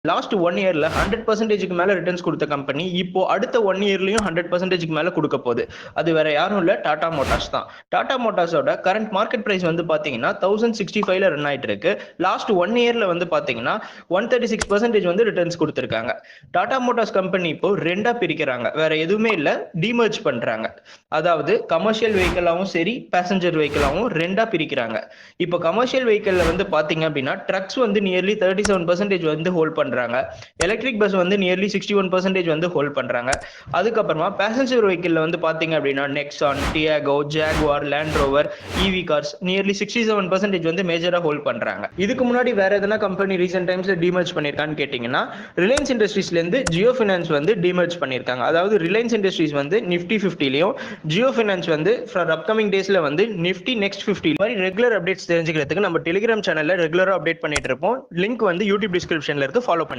Last 1 இயர்ல 100% மேல returns கொடுத்த கம்பெனி இப்போ அடுத்த 1 இயர்லயும் 100% மேல கொடுக்க போகுது. அது வேற யாரும் இல்ல, டாடா மோட்டார்ஸ் தான். டாடா மோட்டார்ஸோட கரண்ட் மார்க்கெட் பிரைஸ் வந்து பாத்தீங்கன்னா 1065ல ரன் ஆயிட்டு இருக்கு. லாஸ்ட் 1 இயர்ல வந்து பாத்தீங்கன்னா 136% வந்து ரிட்டர்ன்ஸ் கொடுத்திருக்காங்க. டாடா மோட்டார்ஸ் கம்பெனி இப்போ ரெண்டா பிரிக்கிறாங்க, வேற எதுவுமே இல்ல, டிமர்ஜ் பண்றாங்க. அதாவது கமர்ஷியல் வெஹிக்கிளாவும் சரி, பேசஞ்சர் வெஹிக்கிளாவும் ரெண்டா பிரிக்கிறாங்க. இப்போ கமர்ஷியல் வெஹிக்கிள்ல வந்து பாத்தீங்க அப்படின்னா ட்ரக்ஸ் வந்து நியர்லி 37% வந்து ஹோல்ட் பண்றாங்க. எலக்ட்ரிக் பஸ் வந்து நியர்லி 61% வந்து ஹோல்ட் பண்றாங்க. அதுக்கப்புறமா பேசஞ்சர் வெஹிக்கிள்ல வந்து பாத்தீங்க அப்படின்னா Nexon, Tiago, Jaguar, Land Rover, EV cars nearly 67% வந்து மேஜரா ஹோல்ட் பண்றாங்க. இதுக்கு முன்னாடி வேற எதனா கம்பெனி ரீசென்ட் டைம்ஸ்ல டிமர்ஜ் பண்ணிருக்கான்னு கேட்டீங்கன்னா ரிலையன்ஸ் இண்டஸ்ட்ரீஸ்ல இருந்து ஜியோ ஃபினான்ஸ் வந்து டிமர்ஜ் பண்ணிருக்காங்க. அதாவது ரிலையன்ஸ் இண்டஸ்ட்ரீஸ் வந்து நிஃப்டி 50லயும், ஜியோ ஃபினான்ஸ் வந்து ஃபார் அப்கமிங் டேஸ்ல வந்து நிஃப்டி நெக்ஸ்ட் 50 மாதிரி ரெகுலர் அப்டேட்ஸ் தெரிஞ்சுக்கிறதுக்கு நம்ம டெலிகிராம் சேனல்ல ரெகுலரா அப்டேட் பண்ணிட்டு இருப்போம். லிங்க் வந்து யூடியூப் டிஸ்கிரிப்ஷன்ல இருக்கு, ஃபாலோ